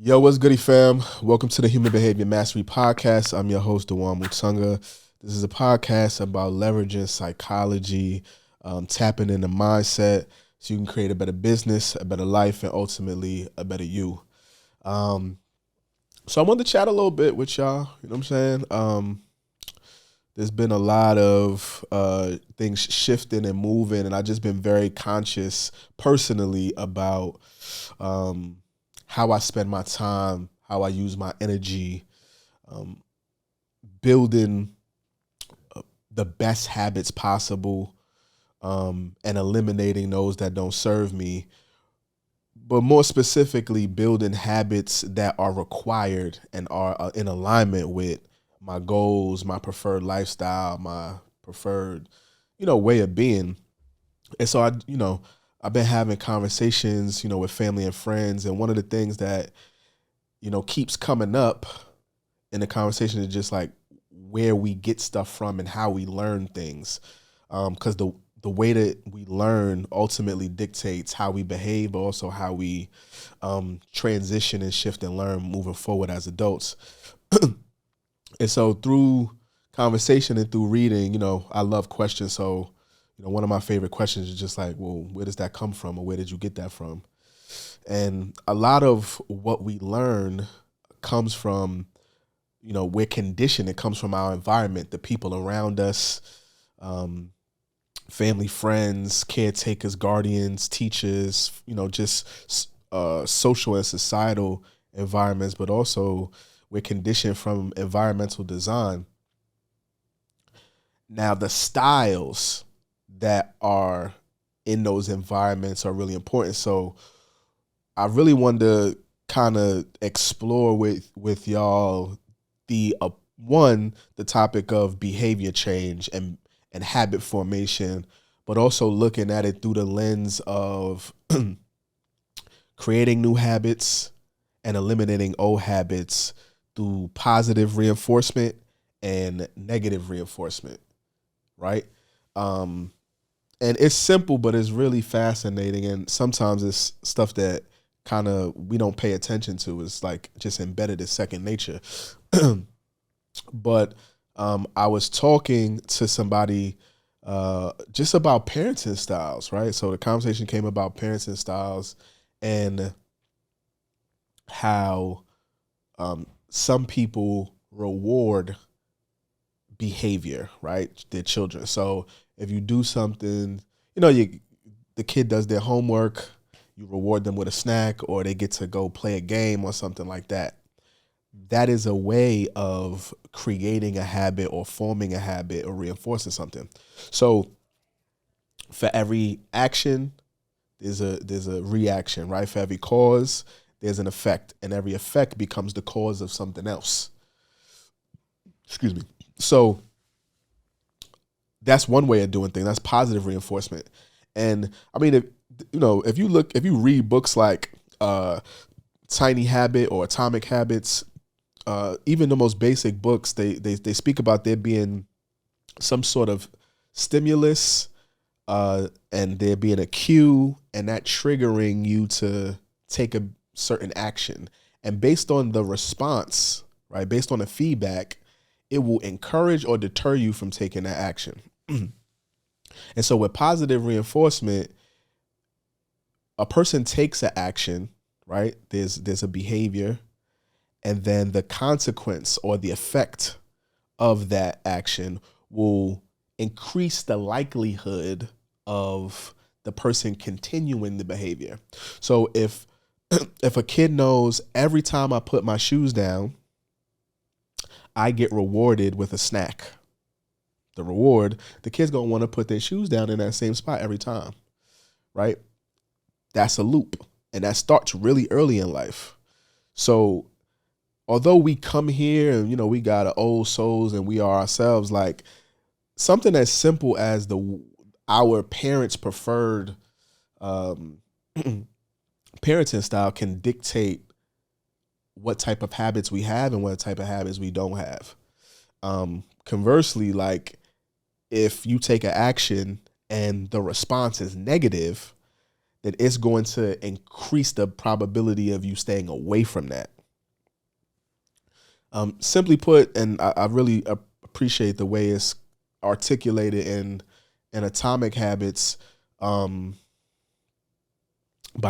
Yo, what's goody, fam? Welcome to the Human Behavior Mastery Podcast. I'm your host, Dewane Mutunga. This is a podcast about leveraging psychology, tapping into mindset so you can create a better business, a better life, and ultimately a better you. Um, so I wanted to chat a little bit with y'all. You know what I'm saying? There's been a lot of things shifting and moving, and I've just been very conscious personally about how I spend my time, how I use my energy, um, building the best habits possible, and eliminating those that don't serve me. But more specifically, building habits that are required and are in alignment with my goals, my preferred lifestyle, my preferred, way of being. And so I've been having conversations, with family and friends. And one of the things that, keeps coming up in the conversation is just like where we get stuff from and how we learn things. Because the way that we learn ultimately dictates how we behave, but also how we transition and shift and learn moving forward as adults. And so through conversation and through reading, I love questions. So, one of my favorite questions is just like, well, where does that come from, or where did you get that from? And a lot of what we learn comes from, we're conditioned. It comes from our environment, the people around us, family, friends, caretakers, guardians, teachers, just social and societal environments, but also we're conditioned from environmental design. Now, the styles that are in those environments are really important. So I really wanted to kind of explore with y'all the topic of behavior change and habit formation, but also looking at it through the lens of creating new habits and eliminating old habits through positive reinforcement and negative reinforcement, right? And it's simple, but it's really fascinating. And sometimes it's stuff that kind of we don't pay attention to. It's like just embedded as second nature. But I was talking to somebody just about parenting styles, right? So the conversation came about parenting styles and how some people reward behavior, right? Their children. So if you do something, the kid does their homework, you reward them with a snack, or they get to go play a game or something like that. That is a way of creating a habit or forming a habit or reinforcing something. So for every action, there's a reaction, right? For every cause, there's an effect, and every effect becomes the cause of something else. Excuse me. So that's one way of doing things. That's positive reinforcement. And I mean, if you read books like Tiny Habit or Atomic Habits, even the most basic books, they speak about there being some sort of stimulus, and there being a cue, and that triggering you to take a certain action. And based on the response, right, based on the feedback, it will encourage or deter you from taking that action. And so with positive reinforcement, a person takes an action, right? There's a behavior, and then the consequence or the effect of that action will increase the likelihood of the person continuing the behavior. So if if a kid knows every time I put my shoes down, I get rewarded with a snack, the reward, the kid's gonna want to put their shoes down in that same spot every time, right? That's a loop, and that starts really early in life. So although we come here and we got our old souls and we are ourselves, like something as simple as our parents' preferred um, parenting style can dictate what type of habits we have and what type of habits we don't have. Conversely, like if you take an action and the response is negative, then it's going to increase the probability of you staying away from that. Simply put, and I really appreciate the way it's articulated in Atomic Habits by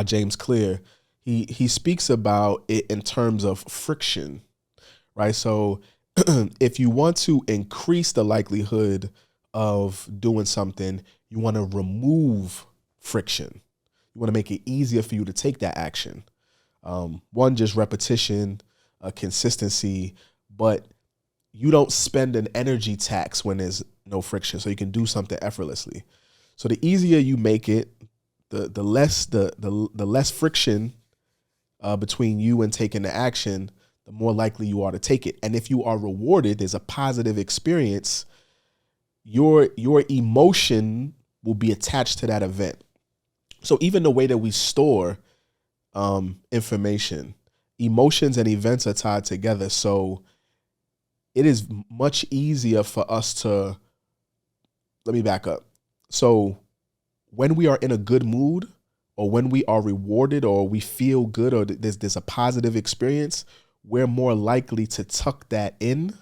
James Clear. He speaks about it in terms of friction, right? So if you want to increase the likelihood of doing something, you want to remove friction. You want to make it easier for you to take that action. One, just repetition, consistency, but you don't spend an energy tax when there's no friction, so you can do something effortlessly. So the easier you make it, the less friction between you and taking the action, the more likely you are to take it. And if you are rewarded, there's a positive experience, your emotion will be attached to that event. So even the way that we store information, emotions and events are tied together. So it is much easier for us to, let me back up. So when we are in a good mood, or when we are rewarded, or we feel good, or there's a positive experience, we're more likely to tuck that in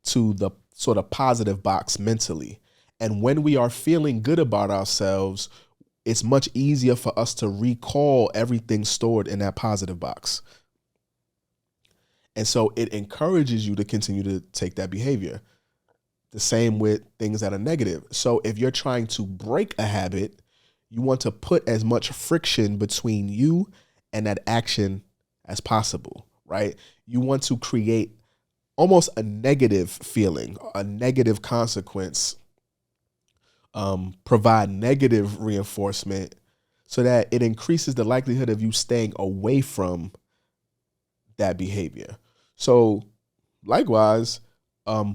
to the sort of positive box mentally. And when we are feeling good about ourselves, it's much easier for us to recall everything stored in that positive box. And so it encourages you to continue to take that behavior. The same with things that are negative. So if you're trying to break a habit, you want to put as much friction between you and that action as possible, right? You want to create almost a negative feeling, a negative consequence, provide negative reinforcement so that it increases the likelihood of you staying away from that behavior. So likewise,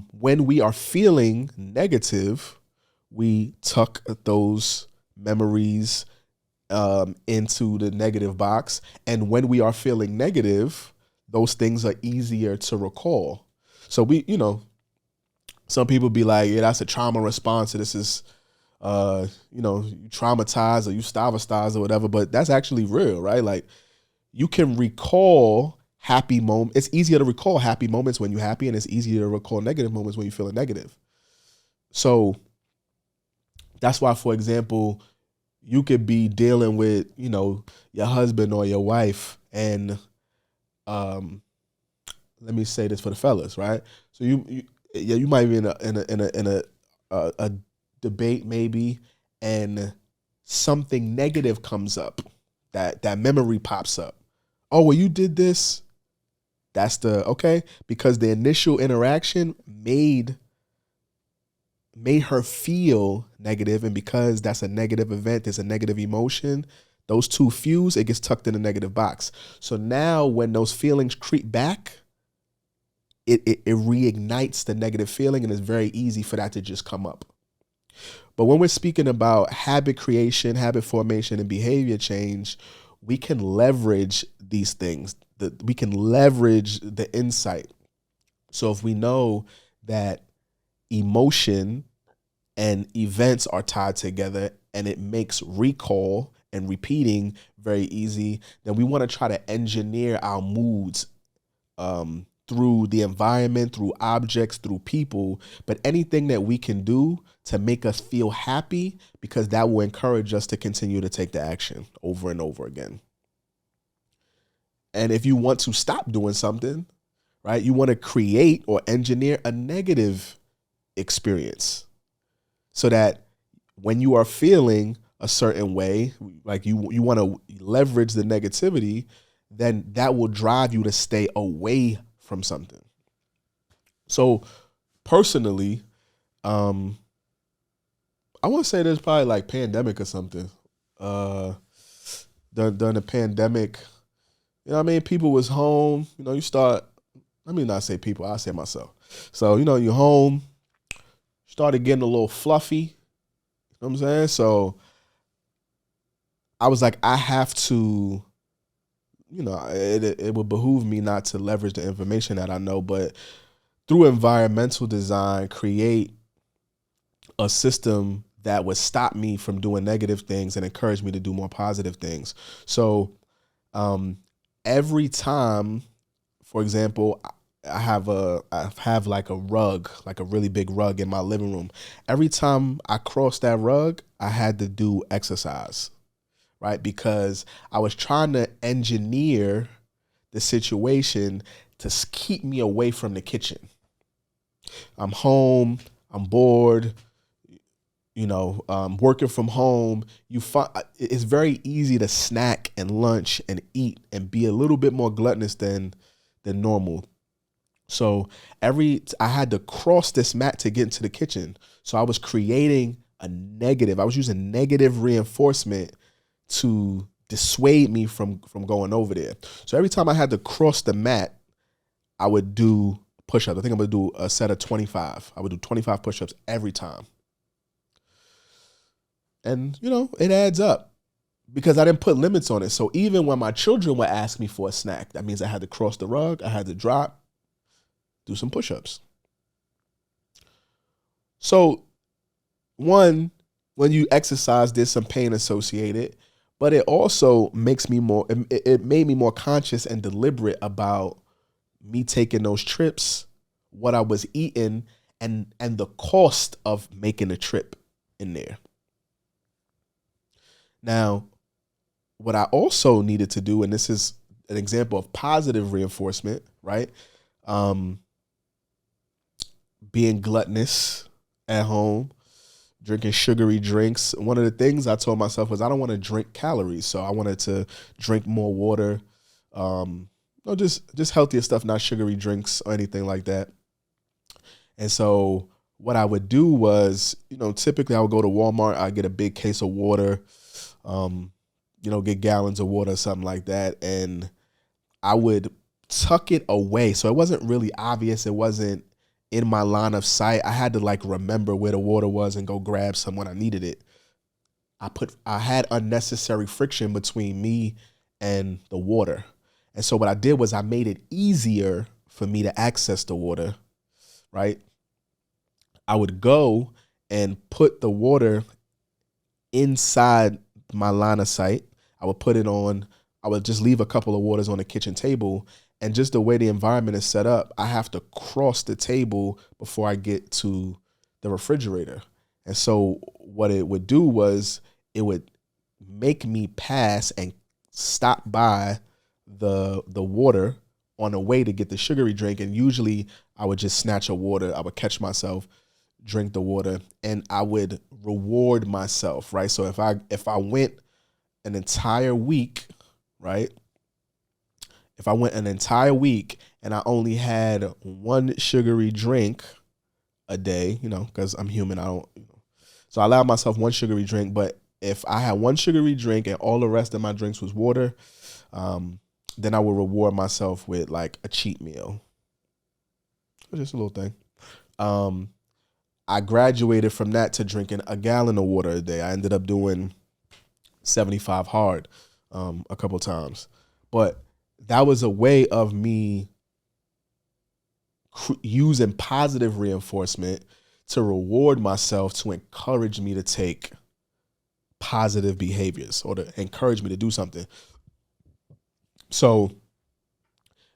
when we are feeling negative, we tuck those memories into the negative box. And when we are feeling negative, those things are easier to recall. So some people be like, yeah, that's a trauma response. This is, you traumatize or you starve or whatever, but that's actually real, right? Like you can recall happy moments. It's easier to recall happy moments when you're happy, and it's easier to recall negative moments when you're feeling negative. So that's why, for example, you could be dealing with, your husband or your wife, and let me say this for the fellas, right? So you might be in a debate maybe, and something negative comes up, that memory pops up. Oh, well, you did this. That's because the initial interaction made her feel negative, and because that's a negative event, there's a negative emotion, those two fuse, it gets tucked in a negative box. So now when those feelings creep back, it reignites the negative feeling, and it's very easy for that to just come up. But when we're speaking about habit creation, habit formation, and behavior change, we can leverage these things. We can leverage the insight. So if we know that emotion and events are tied together, and it makes recall and repeating very easy, then we want to try to engineer our moods through the environment, through objects, through people, but anything that we can do to make us feel happy, because that will encourage us to continue to take the action over and over again. And if you want to stop doing something, right, you want to create or engineer a negative experience so that when you are feeling a certain way, like you want to leverage the negativity, then that will drive you to stay away from something. So personally, I want to say there's probably like pandemic or something. During the pandemic, people was home. You start, let me not say people, I say myself. So, you're home, started getting a little fluffy. You know what I'm saying? So I was like, I have to, it would behoove me not to leverage the information that I know, but through environmental design, create a system that would stop me from doing negative things and encourage me to do more positive things. So every time, for example, I have like a rug, like a really big rug in my living room. Every time I crossed that rug, I had to do exercise, right? Because I was trying to engineer the situation to keep me away from the kitchen. I'm home, I'm bored, working from home. It's very easy to snack and lunch and eat and be a little bit more gluttonous than normal. So I had to cross this mat to get into the kitchen. So I was creating I was using negative reinforcement to dissuade me from going over there. So every time I had to cross the mat, I would do push-ups. I think I'm going to do a set of 25. I would do 25 push-ups every time. And, it adds up because I didn't put limits on it. So even when my children would ask me for a snack, that means I had to cross the rug, I had to drop, do some push-ups. So one, when you exercise, there's some pain associated, but it also makes me it made me more conscious and deliberate about me taking those trips, what I was eating, and the cost of making a trip in there. Now, what I also needed to do, and this is an example of positive reinforcement, right? Being gluttonous at home, drinking sugary drinks. One of the things I told myself was I don't want to drink calories, so I wanted to drink more water. Just healthier stuff, not sugary drinks or anything like that. And so what I would do was, typically I would go to Walmart, I'd get a big case of water, get gallons of water, something like that. And I would tuck it away. So it wasn't really obvious. It wasn't in my line of sight. I had to remember where the water was and go grab some when I needed it. I had unnecessary friction between me and the water. And so what I did was I made it easier for me to access the water, right? I would go and put the water inside my line of sight. I would just leave a couple of waters on the kitchen table. And just the way the environment is set up, I have to cross the table before I get to the refrigerator. And so what it would do was it would make me pass and stop by the water on the way to get the sugary drink. And usually I would just snatch a water. I would catch myself, drink the water, and I would reward myself, right? So if I went an entire week, right? If I went an entire week and I only had one sugary drink a day, because I'm human, so I allowed myself one sugary drink. But if I had one sugary drink and all the rest of my drinks was water, then I would reward myself with a cheat meal. Just a little thing. I graduated from that to drinking a gallon of water a day. I ended up doing 75 hard a couple times. But that was a way of me using positive reinforcement to reward myself, to encourage me to take positive behaviors or to encourage me to do something. So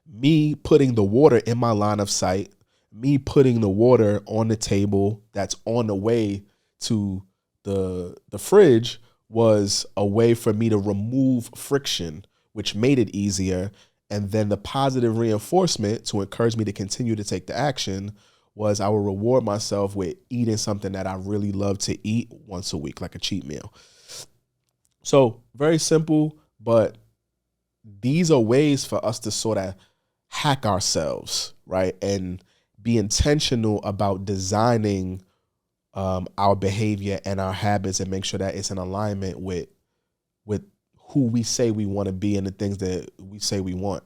me putting the water in my line of sight, me putting the water on the table that's on the way to the fridge was a way for me to remove friction, which made it easier. And then the positive reinforcement to encourage me to continue to take the action was I would reward myself with eating something that I really love to eat once a week, like a cheat meal. So very simple, but these are ways for us to sort of hack ourselves, right? And be intentional about designing our behavior and our habits and make sure that it's in alignment with who we say we want to be and the things that we say we want.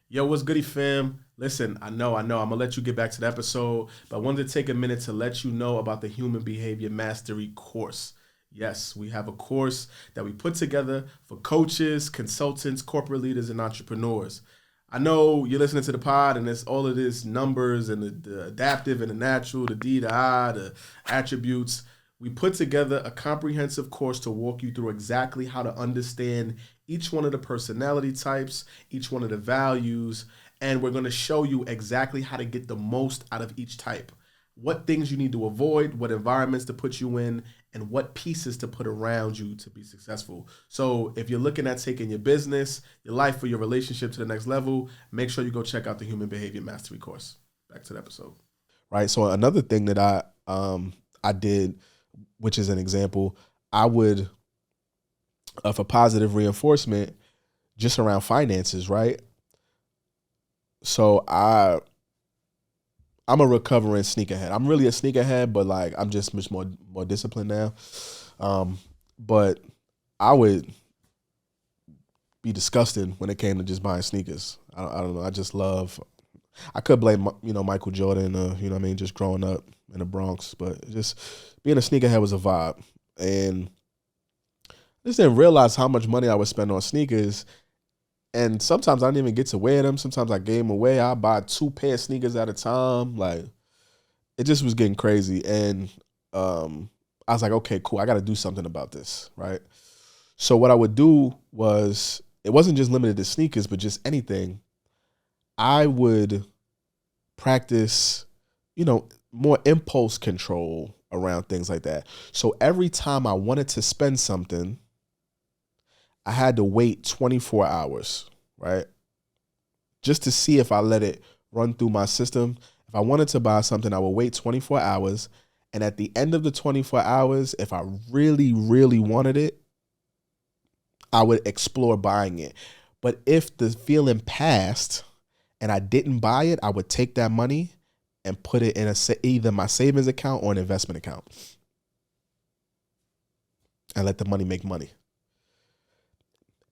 Yo, what's goody, fam? Listen, I know. I'm going to let you get back to the episode, but I wanted to take a minute to let you know about the Human Behavior Mastery course. Yes, we have a course that we put together for coaches, consultants, corporate leaders, and entrepreneurs. I know you're listening to the pod and it's all of this numbers and the adaptive and the natural, the D, the I, the attributes. We put together a comprehensive course to walk you through exactly how to understand each one of the personality types, each one of the values, and we're going to show you exactly how to get the most out of each type. What things you need to avoid, what environments to put you in, and what pieces to put around you to be successful. So, if you're looking at taking your business, your life, or your relationship to the next level, make sure you go check out the Human Behavior Mastery course. Back to the episode. Right. So, another thing that I did, which is an example, I would, for positive reinforcement, just around finances, right? So I'm a recovering sneakerhead. I'm really a sneakerhead, but like I'm just much more disciplined now. But I would be disgusted when it came to just buying sneakers. I don't know. I just love. I could blame Michael Jordan. What I mean, just growing up in the Bronx, but just being a sneakerhead was a vibe, and I just didn't realize how much money I would spend on sneakers. And sometimes I didn't even get to wear them. Sometimes I gave them away. I buy 2 pair of sneakers at a time. Like, it just was getting crazy. And I was like, okay, cool. I got to do something about this, right? So what I would do was, it wasn't just limited to sneakers, but just anything. I would practice, more impulse control around things like that. So every time I wanted to spend something, I had to wait 24 hours, right? Just to see if I let it run through my system. If I wanted to buy something, I would wait 24 hours. And at the end of the 24 hours, if I really, really wanted it, I would explore buying it. But if the feeling passed and I didn't buy it, I would take that money and put it in either my savings account or an investment account and let the money make money.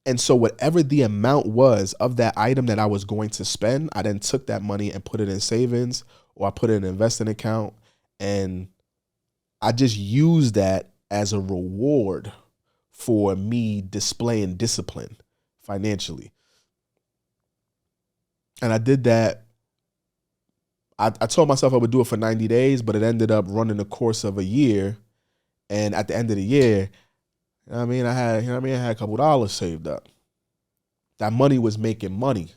And so whatever the amount was of that item that I was going to spend, I then took that money and put it in savings, or I put it in an investing account. And I just used that as a reward for me displaying discipline financially. And I did that. I told myself I would do it for 90 days, but it ended up running the course of a year. And at the end of the year, I had a couple dollars saved up. That money was making money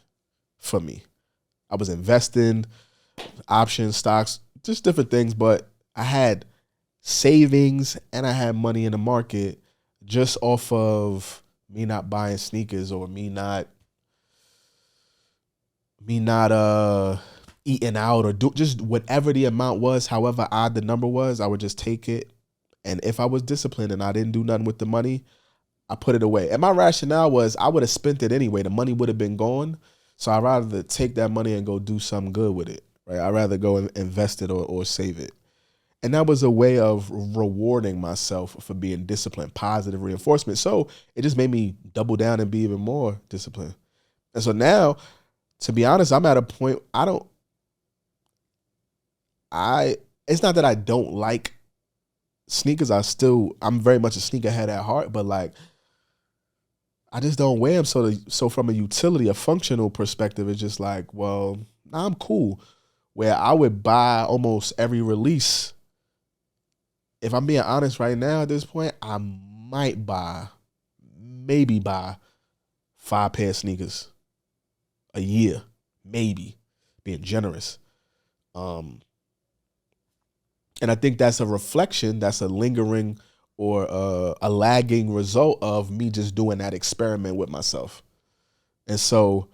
for me. I was investing, options, stocks, just different things, but I had savings and I had money in the market just off of me not buying sneakers, or me not eating out, or just whatever the amount was, however odd the number was, I would just take it. And if I was disciplined and I didn't do nothing with the money, I put it away. And my rationale was, I would have spent it anyway. The money would have been gone. So I'd rather take that money and go do something good with it, right? I'd rather go and invest it or save it. And that was a way of rewarding myself for being disciplined, positive reinforcement. So it just made me double down and be even more disciplined. And so now, to be honest, I'm at a point, it's not that I don't like sneakers. I'm very much a sneakerhead at heart, but like, I just don't wear them. So from a utility, a functional perspective, it's just like, well, nah, I'm cool. Where I would buy almost every release. If I'm being honest right now at this point, I might maybe buy 5 pair of sneakers a year, maybe, being generous. And I think that's a reflection, that's a lingering or a lagging result of me just doing that experiment with myself. And so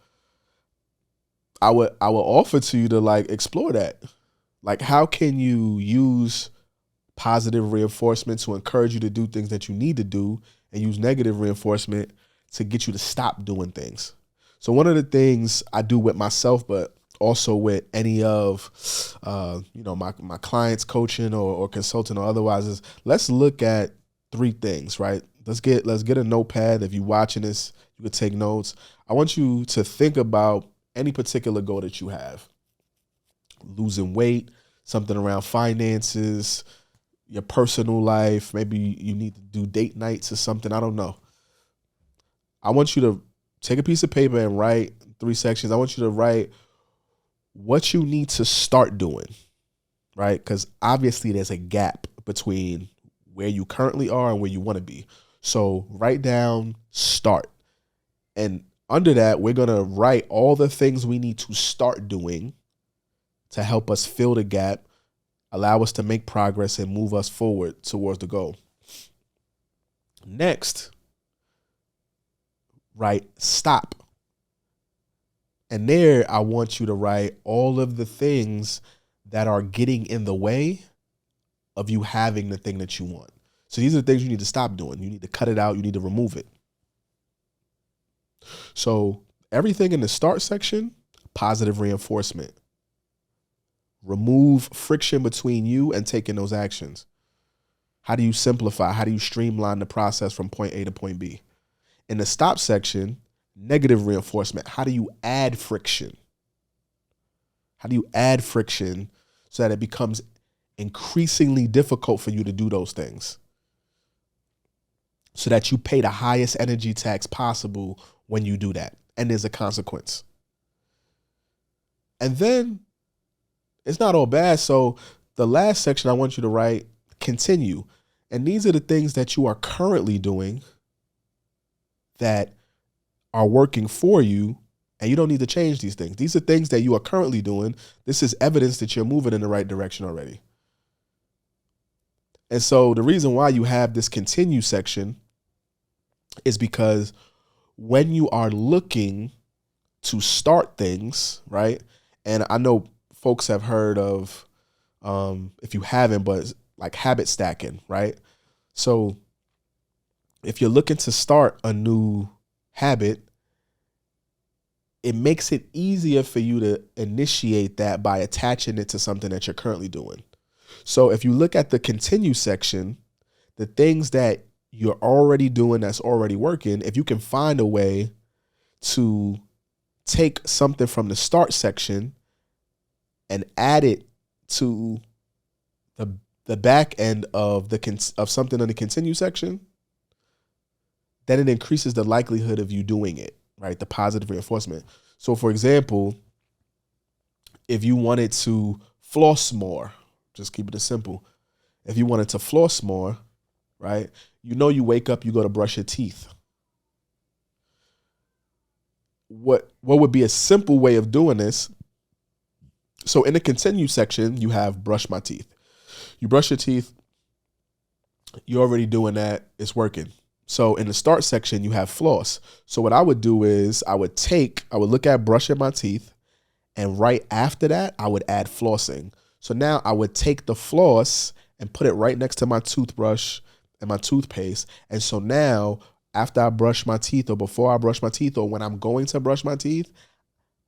I would offer to you to like explore that. Like, how can you use positive reinforcement to encourage you to do things that you need to do, and use negative reinforcement to get you to stop doing things? So one of the things I do with myself, but also with any of my clients, coaching or consulting or otherwise, is let's look at 3 things, right? Let's get a notepad. If you're watching this, you could take notes. I want you to think about any particular goal that you have. Losing weight, something around finances, your personal life. Maybe you need to do date nights or something. I don't know. I want you to take a piece of paper and write 3 sections. I want you to write what you need to start doing, right? Because obviously there's a gap between where you currently are and where you want to be. So write down start. And under that, we're going to write all the things we need to start doing to help us fill the gap, allow us to make progress, and move us forward towards the goal. Next, write stop. And there, I want you to write all of the things that are getting in the way of you having the thing that you want. So these are the things you need to stop doing. You need to cut it out. You need to remove it. So everything in the start section, positive reinforcement. Remove friction between you and taking those actions. How do you simplify? How do you streamline the process from point A to point B? In the stop section, negative reinforcement. How do you add friction? How do you add friction so that it becomes increasingly difficult for you to do those things? So that you pay the highest energy tax possible when you do that. And there's a consequence. And then it's not all bad. So the last section I want you to write, continue. And these are the things that you are currently doing that are working for you, and you don't need to change these things. These are things that you are currently doing. This is evidence that you're moving in the right direction already. And so the reason why you have this continue section is because when you are looking to start things, right? And I know folks have heard of, if you haven't, but it's like habit stacking, right? So if you're looking to start a new habit, it makes it easier for you to initiate that by attaching it to something that you're currently doing. So if you look at the continue section, the things that you're already doing that's already working, if you can find a way to take something from the start section and add it to the back end of something in the continue section, then it increases the likelihood of you doing it, right? The positive reinforcement. So for example, if you wanted to floss more, just keep it as simple. If you wanted to floss more, right? You wake up, you go to brush your teeth. What would be a simple way of doing this? So in the continue section, you have brush my teeth. You brush your teeth, you're already doing that, it's working. So in the start section, you have floss. So what I would do is I would look at brushing my teeth, and right after that, I would add flossing. So now I would take the floss and put it right next to my toothbrush and my toothpaste. And so now after I brush my teeth, or before I brush my teeth, or when I'm going to brush my teeth,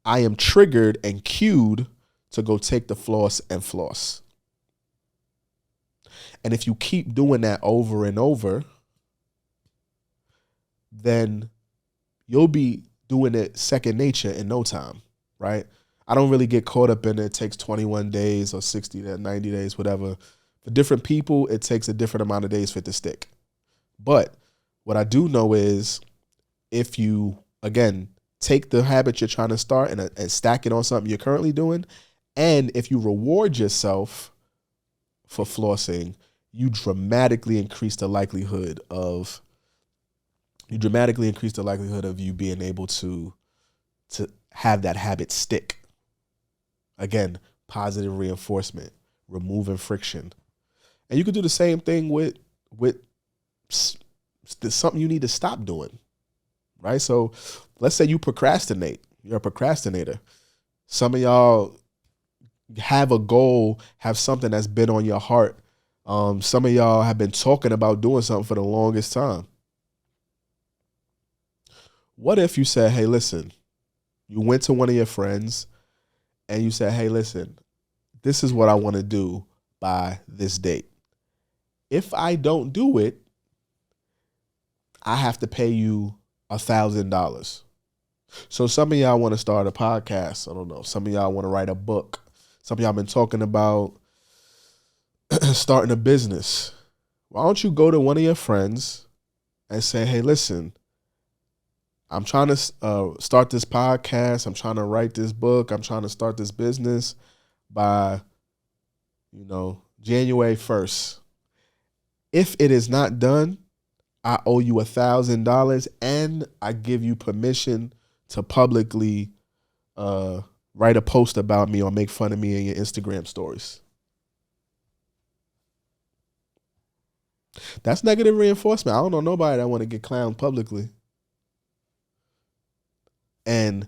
I am triggered and cued to go take the floss and floss. And if you keep doing that over and over, then you'll be doing it second nature in no time, right? I don't really get caught up in it takes 21 days or 60 to 90 days, whatever. For different people, it takes a different amount of days for it to stick. But what I do know is if you, again, take the habit you're trying to start and stack it on something you're currently doing, and if you reward yourself for flossing, you dramatically increase the likelihood of you being able to have that habit stick. Again, positive reinforcement, removing friction. And you could do the same thing with something you need to stop doing, right? So let's say you procrastinate. You're a procrastinator. Some of y'all have a goal, have something that's been on your heart. Some of y'all have been talking about doing something for the longest time. What if you said, hey, listen, you went to one of your friends and you said, hey, listen, this is what I want to do by this date. If I don't do it, I have to pay you $1,000. So some of y'all want to start a podcast. I don't know. Some of y'all want to write a book. Some of y'all been talking about starting a business. Why don't you go to one of your friends and say, hey, listen, I'm trying to start this podcast. I'm trying to write this book. I'm trying to start this business by, January 1st. If it is not done, I owe you $1,000 and I give you permission to publicly write a post about me or make fun of me in your Instagram stories. That's negative reinforcement. I don't know nobody that want to get clowned publicly. And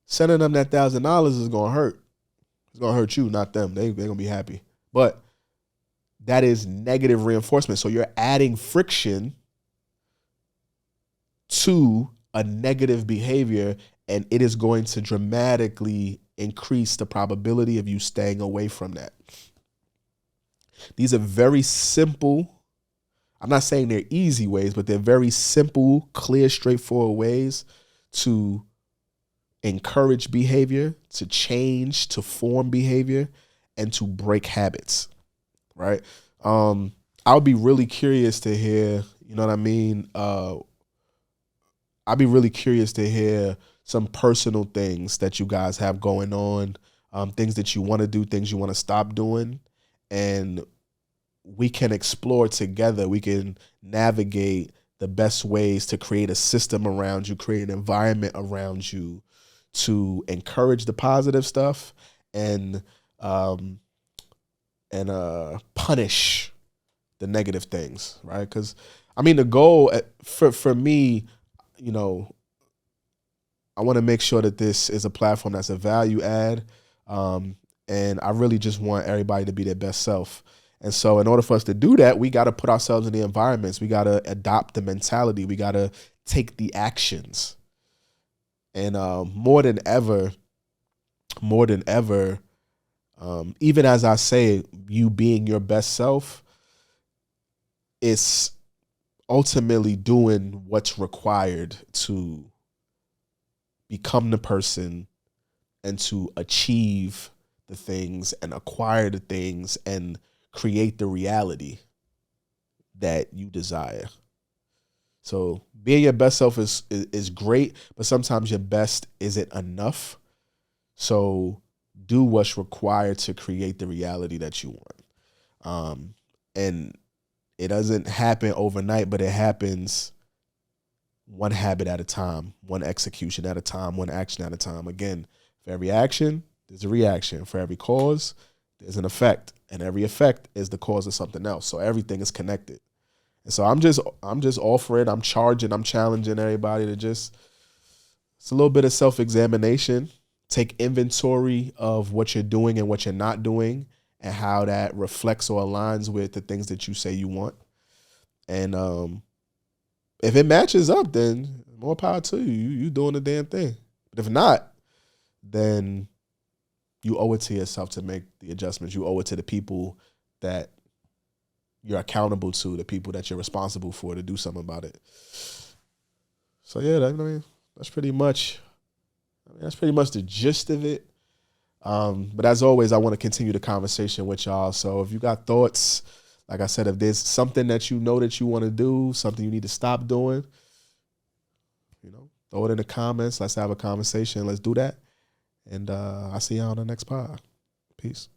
sending them that $1,000 is gonna hurt. It's gonna hurt you, not them. They're gonna be happy. But that is negative reinforcement. So you're adding friction to a negative behavior, and it is going to dramatically increase the probability of you staying away from that. These are very simple. I'm not saying they're easy ways, but they're very simple, clear, straightforward ways to encourage behavior, to change, to form behavior, and to break habits, right? I'll be really curious to hear, you know what I mean? I'll be really curious to hear some personal things that you guys have going on, things that you want to do, things you want to stop doing, and we can explore together. We can navigate the best ways to create a system around you, create an environment around you to encourage the positive stuff and punish the negative things, right? Because I mean, the goal for me, you know, I want to make sure that this is a platform that's a value add, and I really just want everybody to be their best self. And so in order for us to do that, we got to put ourselves in the environments. We got to adopt the mentality. We got to take the actions. And more than ever, even as I say, you being your best self, it's ultimately doing what's required to become the person and to achieve the things and acquire the things and create the reality that you desire. So being your best self is great, but sometimes your best isn't enough. So do what's required to create the reality that you want. And it doesn't happen overnight, but it happens one habit at a time, one execution at a time, one action at a time. Again, for every action, there's a reaction. For every cause, there's an effect. And every effect is the cause of something else. So everything is connected. And so I'm just offering, I'm challenging everybody to just, it's a little bit of self-examination. Take inventory of what you're doing and what you're not doing and how that reflects or aligns with the things that you say you want. And if it matches up, then more power to you. You doing the damn thing. But if not, then you owe it to yourself to make the adjustments. You owe it to the people that you're accountable to, the people that you're responsible for, to do something about it. So yeah, that's pretty much the gist of it. But as always, I want to continue the conversation with y'all. So if you got thoughts, like I said, if there's something that you know that you want to do, something you need to stop doing, throw it in the comments. Let's have a conversation. Let's do that. And I'll see y'all on the next pod. Peace.